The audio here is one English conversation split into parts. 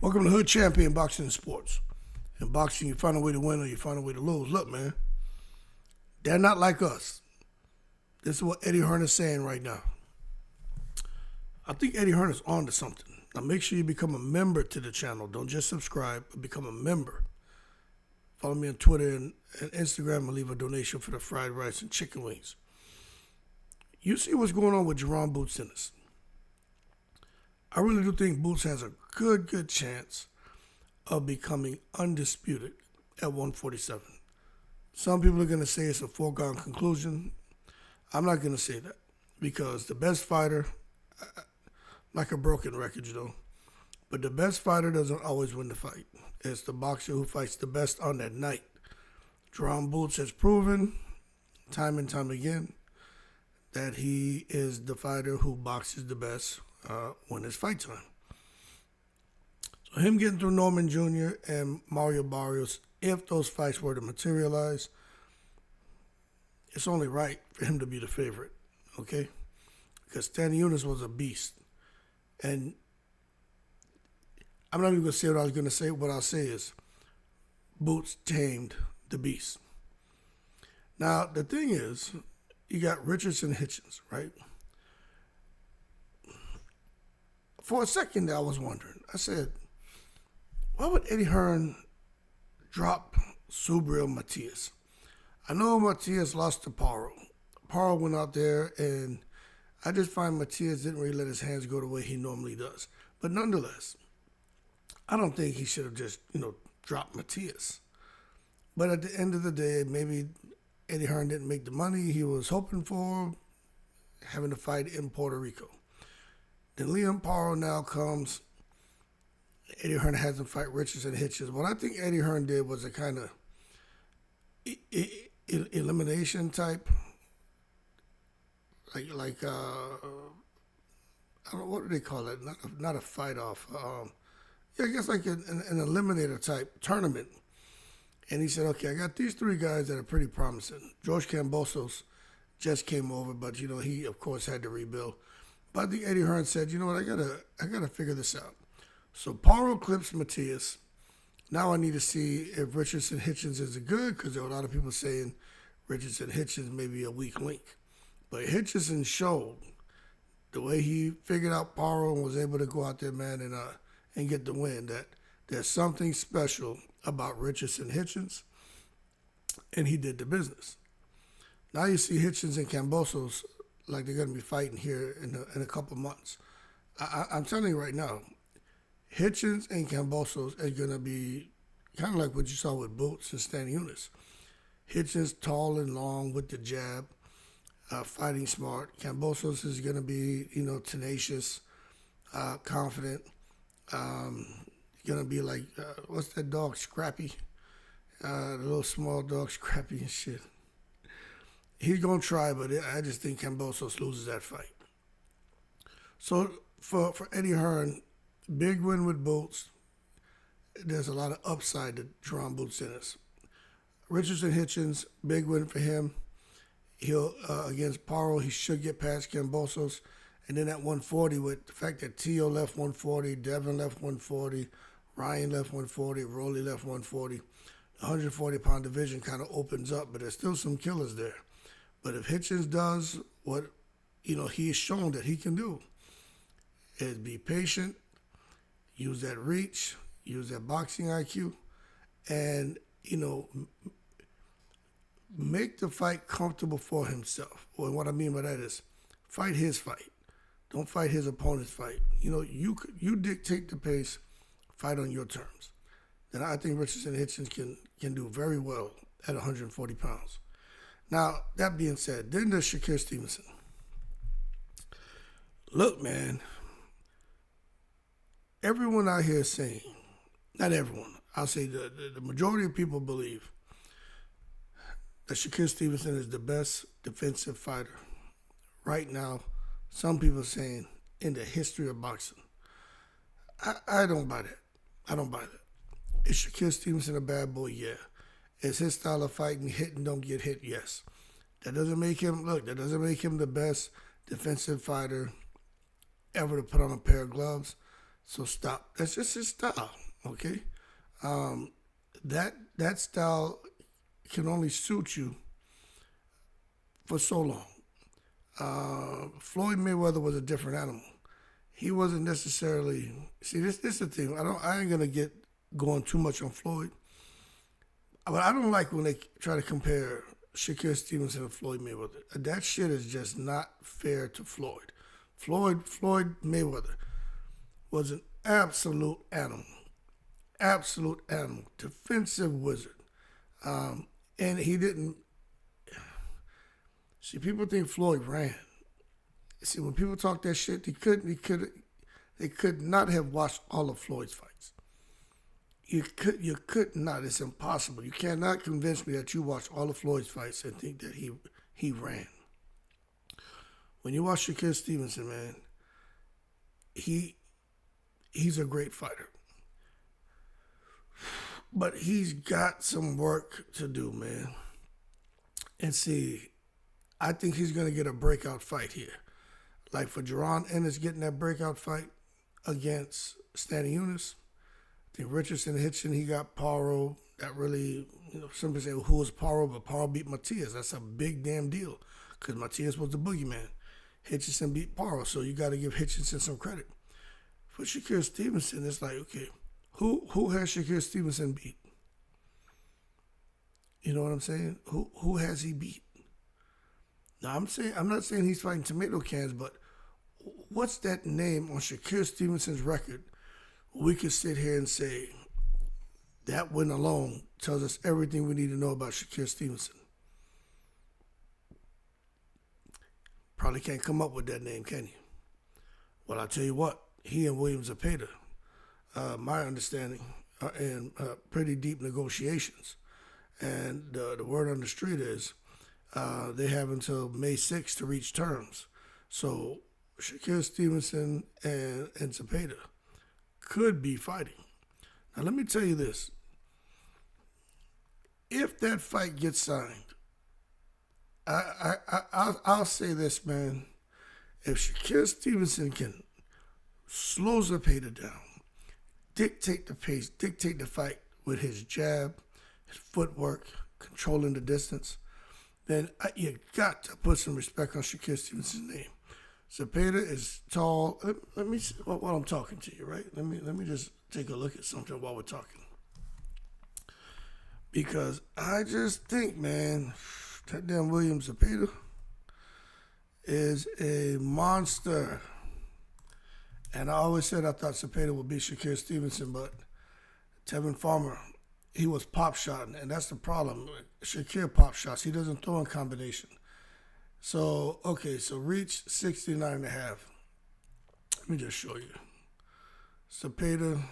Welcome to Hood Champion Boxing and Sports. In boxing, you find a way to win or you find a way to lose. Look, man, they're not like us. This is what Eddie Hearn is saying right now. I think Eddie Hearn is on to something. Now, make sure you become a member to the channel. Don't just subscribe, but become a member. Follow me on Twitter and Instagram and leave a donation for the fried rice and chicken wings. You see what's going on with Geron Boots in this. I really do think Boots has a good chance of becoming undisputed at 147. Some people are going to say it's a foregone conclusion. I'm not going to say that because the best fighter, like a broken record, but the best fighter doesn't always win the fight. It's the boxer who fights the best on that night. Geron Boots has proven time and time again that he is the fighter who boxes the best when it's fight time. So him getting through Norman Jr. and Mario Barrios, if those fights were to materialize, it's only right for him to be the favorite, okay? Because Stanley Ennis was a beast. And I'm not even going to say what I was going to say. What I'll say is Boots tamed the beast. Now, the thing is, you got Richardson Hitchens, right? For a second there, I was wondering. I said, why would Eddie Hearn drop Subriel Matias? I know Matias lost to Paro. Paro went out there, and I just find Matias didn't really let his hands go the way he normally does. But nonetheless, I don't think he should have just, dropped Matias. But at the end of the day, maybe Eddie Hearn didn't make the money he was hoping for, having to fight in Puerto Rico. Then Liam Paro now comes. Eddie Hearn has him fight Richardson Hitchens. What I think Eddie Hearn did was a kind of elimination type, I don't know, what do they call it? Not a fight off. I guess like an eliminator type tournament. And he said, okay, I got these three guys that are pretty promising. George Kambosos just came over, but he of course had to rebuild. But I think Eddie Hearn said, you know what, I gotta figure this out. So Paro clips Matias. Now I need to see if Richardson Hitchens is good, because there are a lot of people saying Richardson Hitchens may be a weak link. But Hitchens showed the way he figured out Paro and was able to go out there, man, and get the win, that there's something special about Richardson Hitchens, and he did the business. Now you see Hitchens and Kambosos like they're going to be fighting here in a couple months. I'm telling you right now, Hitchens and Kambosos is going to be kind of like what you saw with Boots and Stanley Ennis. Hitchens tall and long with the jab, fighting smart. Kambosos is going to be, tenacious, confident. Going to be like, what's that dog, Scrappy? The little small dog, Scrappy and shit. He's going to try, but I just think Kambosos loses that fight. So for Eddie Hearn, big win with Boots. There's a lot of upside to Geron Boots in this. Richardson Hitchens, big win for him. He'll against Paro, he should get past Kambosos. And then at 140, with the fact that Tio left 140, Devin left 140, Ryan left 140, Rolly left 140, the 140-pound division kind of opens up, but there's still some killers there. But if Hitchens does what, he has shown that he can do, is be patient, use that reach, use that boxing IQ, and, make the fight comfortable for himself. Well, what I mean by that is fight his fight. Don't fight his opponent's fight. You dictate the pace, fight on your terms. Then I think Richardson Hitchens can do very well at 140 pounds. Now, that being said, then there's Shakur Stevenson. Look, man, everyone out here is saying, not everyone, I'll say the majority of people believe that Shakur Stevenson is the best defensive fighter right now. Some people are saying in the history of boxing. I don't buy that. I don't buy that. Is Shakur Stevenson a bad boy? Yeah. Is his style of fighting hit and don't get hit? Yes. That doesn't make him the best defensive fighter ever to put on a pair of gloves. So stop. That's just his style, okay? That style can only suit you for so long. Floyd Mayweather was a different animal. He wasn't necessarily. See, this is the thing. I ain't gonna get going too much on Floyd, but I don't like when they try to compare Shakur Stevenson and Floyd Mayweather. That shit is just not fair to Floyd. Floyd Mayweather was an absolute animal, defensive wizard, and he didn't. See, people think Floyd ran. See, when people talk that shit, they could not have watched all of Floyd's fights. You could not. It's impossible. You cannot convince me that you watched all of Floyd's fights and think that he ran. When you watch Shakur Stevenson, man, he's a great fighter. But he's got some work to do, man. And see, I think he's going to get a breakout fight here. Like for Jaron Ennis getting that breakout fight against Stanley Eunice. I think Richardson Hitchens, he got Paro. That really, some people say, well, who was Paro? But Paro beat Matias. That's a big damn deal because Matias was the boogeyman. Hitchison beat Paro, so you got to give Hitchison some credit. For Shakur Stevenson, it's like, okay, who has Shakur Stevenson beat? You know what I'm saying? Who has he beat? Now I'm not saying he's fighting tomato cans, but what's that name on Shakur Stevenson's record? We could sit here and say that win alone tells us everything we need to know about Shakur Stevenson. Probably can't come up with that name, can you? Well, I'll tell you what, he and William Zepeda, my understanding, are in pretty deep negotiations. And the word on the street is they have until May 6th to reach terms. So Shakur Stevenson and Zepeda could be fighting. Now, let me tell you this. If that fight gets signed, I'll say this, man. If Shakur Stevenson can slow Zepeda down, dictate the pace, dictate the fight with his jab, his footwork, controlling the distance, then you got to put some respect on Shakur Stevenson's name. Zepeda is tall. Let me see, while I'm talking to you, right? Let me just take a look at something while we're talking. Because I just think, man, that damn William Zepeda is a monster. And I always said I thought Zepeda would beat Shakur Stevenson, but Tevin Farmer, he was pop shotting, and that's the problem. Shakur pop shots. He doesn't throw in combination. So, okay, so reach 69.5. Let me just show you. Zepeda,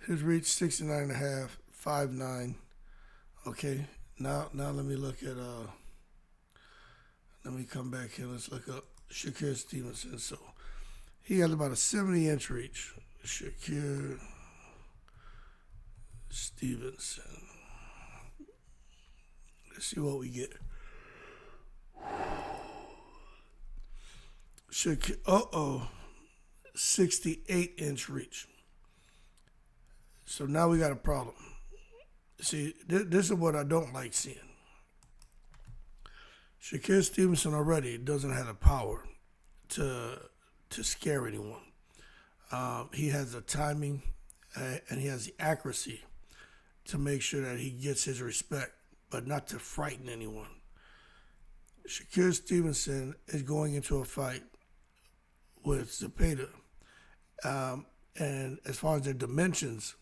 his reach 69.5, 5'9". Okay, now let me look at, let me come back here. Let's look up Shakur Stevenson. So, he had about a 70-inch reach. Shakur Stevenson. Let's see what we get. Shakur, 68-inch reach. So now we got a problem. See, this is what I don't like seeing. Shakur Stevenson already doesn't have the power to scare anyone. He has the timing and he has the accuracy to make sure that he gets his respect, but not to frighten anyone. Shakur Stevenson is going into a fight with Zepeda. And as far as their dimensions,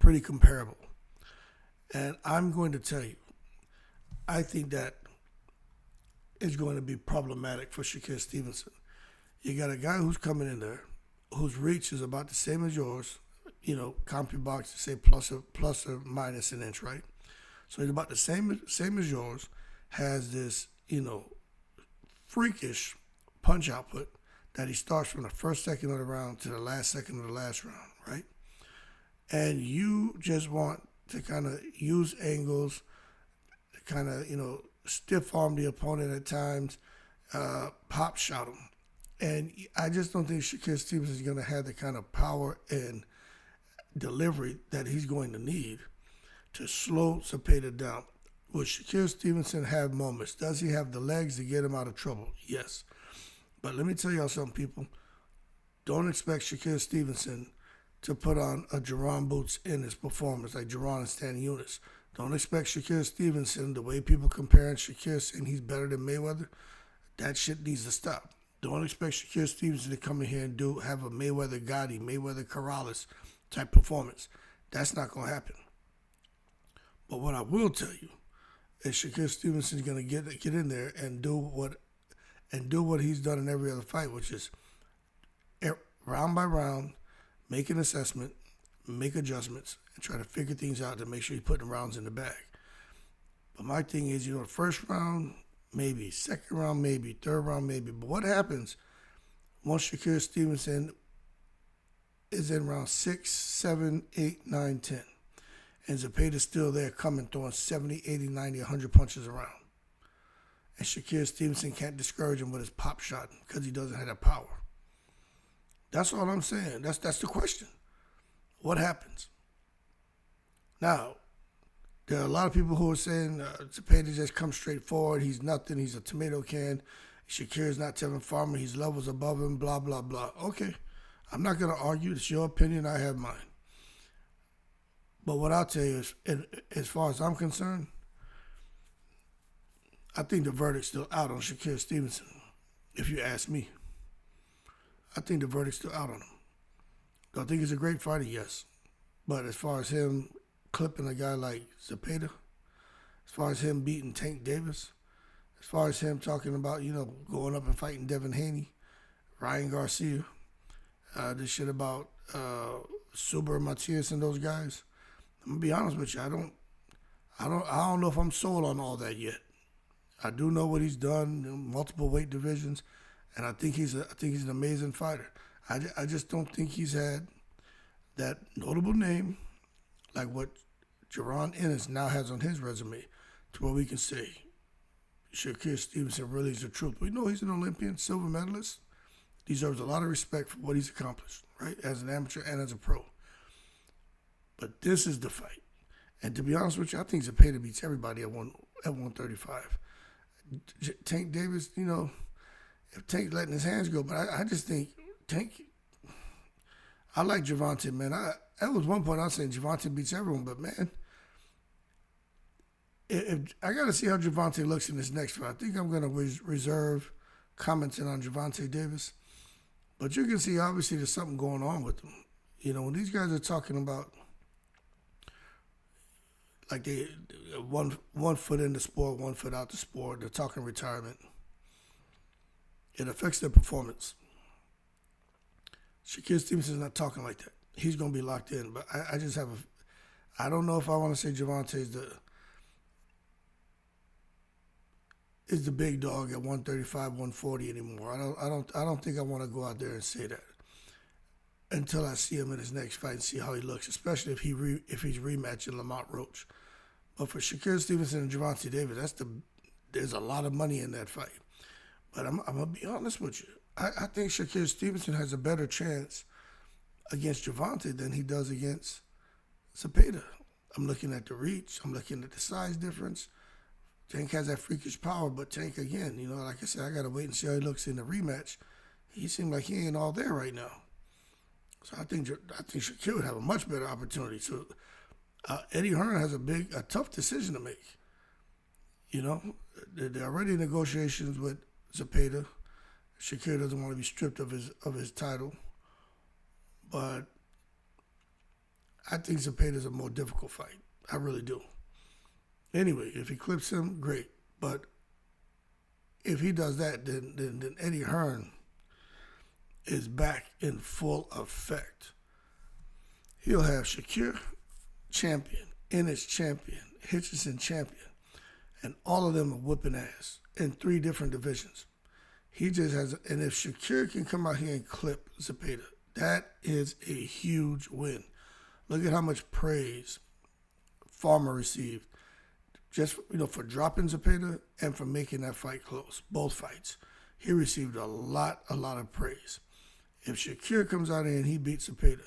pretty comparable. And I'm going to tell you, I think that is going to be problematic for Shakur Stevenson. You got a guy who's coming in there, whose reach is about the same as yours. You know, CompuBox say plus or minus an inch, right? So he's about the same as yours. Has this, freakish punch output that he starts from the first second of the round to the last second of the last round, right? And you just want to kind of use angles, kind of, stiff arm the opponent at times, pop shot him. And I just don't think Shakur Stevenson is going to have the kind of power and delivery that he's going to need to slow Zepeda down. Will Shakur Stevenson have moments? Does he have the legs to get him out of trouble? Yes. But let me tell y'all something, people. Don't expect Shakur Stevenson to put on a Geron Boots in his performance like Jaron and Stan Eunice. Don't expect Shakur Stevenson, the way people comparing Shakur saying he's better than Mayweather, that shit needs to stop. Don't expect Shakur Stevenson to come in here and have a Mayweather Gotti, Mayweather Corrales type performance. That's not going to happen. But what I will tell you is Shakur Stevenson is going to get in there and do what he's done in every other fight, which is round by round, make an assessment, make adjustments, and try to figure things out to make sure he's putting rounds in the bag. But my thing is, the first round, maybe. Second round, maybe. Third round, maybe. But what happens once Shakur Stevenson is in round 6, 7, 8, 9, 10? And Zepeda's still there coming, throwing 70, 80, 90, 100 punches around. And Shakur Stevenson can't discourage him with his pop shot because he doesn't have that power. That's all I'm saying. That's the question. What happens? Now, there are a lot of people who are saying Zepeda just comes straight forward. He's nothing. He's a tomato can. Shakur's not Tevin Farmer. He's levels above him, blah, blah, blah. Okay. I'm not going to argue. It's your opinion. I have mine. But what I'll tell you is, as far as I'm concerned, I think the verdict's still out on Shakur Stevenson, if you ask me. I think the verdict's still out on him. Do I think he's a great fighter? Yes. But as far as him clipping a guy like Zepeda, as far as him beating Tank Davis, as far as him talking about, going up and fighting Devin Haney, Ryan Garcia, this shit about Suber Matias and those guys, I'm gonna be honest with you, I don't know if I'm sold on all that yet. I do know what he's done in multiple weight divisions, and I think he's an amazing fighter. I just don't think he's had that notable name like what Geron Ennis now has on his resume, to where we can say Shakur Stevenson really is the truth. We know he's an Olympian, silver medalist, deserves a lot of respect for what he's accomplished, right, as an amateur and as a pro. But this is the fight. And to be honest with you, I think Zepeda beats everybody at 135. Tank Davis, if Tank letting his hands go, but I just think Tank, I like Gervonta, man. That was one point I was saying Gervonta beats everyone, but man, if I got to see how Gervonta looks in this next fight. I think I'm going to reserve commenting on Gervonta Davis. But you can see, obviously, there's something going on with them. When these guys are talking about, like, they one foot in the sport, 1 foot out the sport, they're talking retirement, it affects their performance. Shakur Stevenson's not talking like that. He's going to be locked in. But I just have I don't know if I want to say Gervonta is the big dog at 135, 140 anymore. I don't think I want to go out there and say that until I see him in his next fight and see how he looks, especially if he's rematching Lamont Roach. But for Shakur Stevenson and Gervonta Davis, there's a lot of money in that fight. But I'm gonna be honest with you. I think Shakur Stevenson has a better chance against Gervonta than he does against Zepeda. I'm looking at the reach. I'm looking at the size difference. Tank has that freakish power, but Tank, again, like I said, I got to wait and see how he looks in the rematch. He seemed like he ain't all there right now. So I think Shakur would have a much better opportunity. So Eddie Hearn has a tough decision to make. They're already in negotiations with Zepeda. Shakur doesn't want to be stripped of his title. But I think Zepeda's a more difficult fight. I really do. Anyway, if he clips him, great. But if he does that, then Eddie Hearn is back in full effect. He'll have Shakur champion, Ennis champion, Hitchison champion, and all of them are whipping ass in 3 different divisions. He just has, and if Shakur can come out here and clip Zepeda, that is a huge win. Look at how much praise Farmer received just for dropping Zepeda and for making that fight close. Both fights. he received a lot of praise. If Shakur comes out here and he beats Zepeda,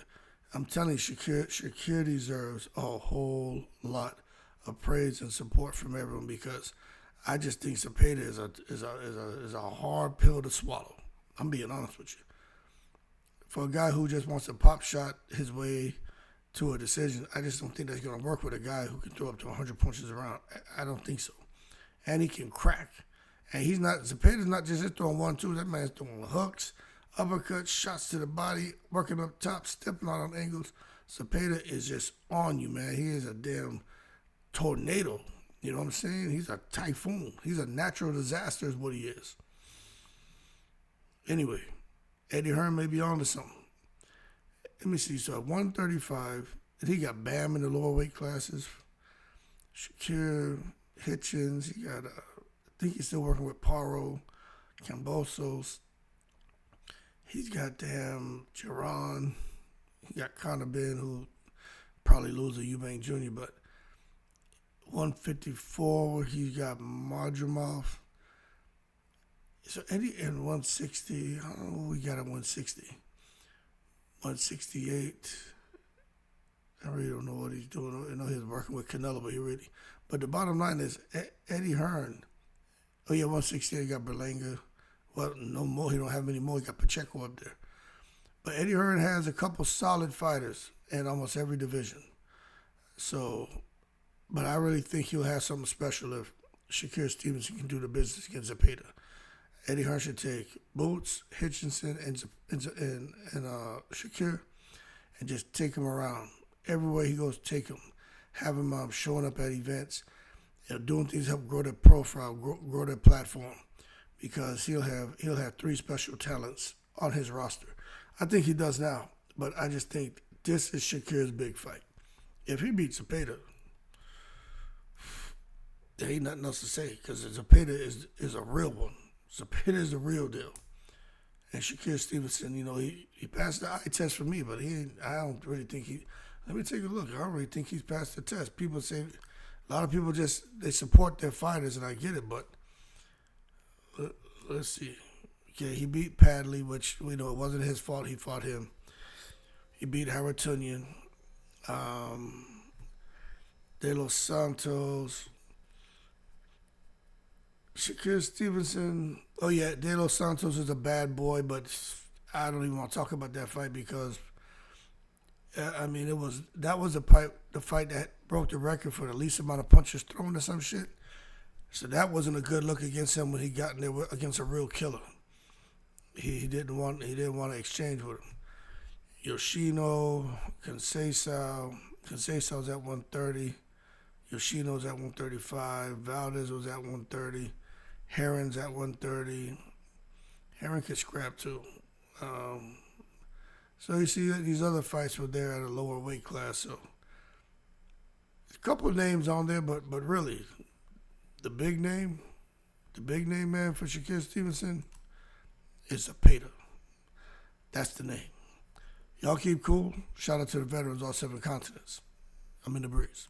I'm telling you, Shakur deserves a whole lot of praise and support from everyone because I just think Zepeda is a hard pill to swallow. I'm being honest with you. For a guy who just wants to pop shot his way to a decision, I just don't think that's going to work with a guy who can throw up to 100 punches around. I don't think so. And he can crack. And Zepeda's not just throwing 1-2. That man's throwing hooks, uppercuts, shots to the body, working up top, stepping out on angles. Zepeda is just on you, man. He is a damn tornado. You know what I'm saying? He's a typhoon. He's a natural disaster is what he is. Anyway, Eddie Hearn may be on to something. Let me see. So at 135, he got Bam in the lower weight classes. Shakur, Hitchens. He got, I think he's still working with Paro, Cambosos. He's got damn Jaron. He got Conor Ben, who probably lose to Eubank Jr., but 154, he got Madrimov. So Eddie in 160, I don't know what we got at 160. 168. I really don't know what he's doing. I know he's working with Canelo, but the bottom line is Eddie Hearn. Oh yeah, 168, he got Berlanga. Well, no more. He don't have many more. He got Pacheco up there. But Eddie Hearn has a couple solid fighters in almost every division. So, but I really think he'll have something special if Shakur Stevenson can do the business against Zepeda. Eddie Hearn should take Boots, Hitchinson, and Shakur, and just take him around. Everywhere he goes, take him. Have him showing up at events, doing things to help grow their profile, grow their platform, because he'll have 3 special talents on his roster. I think he does now, but I just think this is Shakur's big fight. If he beats Zepeda, there ain't nothing else to say because Zepeda is a real one. Zepeda is the real deal. And Shakur Stevenson, he passed the eye test for me, but I don't really think he. Let me take a look. I don't really think he's passed the test. People say, a lot of people they support their fighters, and I get it, but let's see. Okay, he beat Padley, which we know it wasn't his fault. He fought him. He beat Harringtonian. De Los Santos. Shakur Stevenson. Oh yeah, De Los Santos is a bad boy, but I don't even want to talk about that fight because that was the fight that broke the record for the least amount of punches thrown or some shit. So that wasn't a good look against him when he got in there against a real killer. He didn't want to exchange with him. Yoshino, Conceição's at 130. Yoshino's at 135. Valdez was at 130. Heron's at 130. Heron could scrap too. So you see that these other fights were there at a lower weight class. So a couple of names on there, but really, the big name man for Shakur Stevenson is Zepeda. That's the name. Y'all keep cool. Shout out to the veterans, all 7 continents. I'm in the breeze.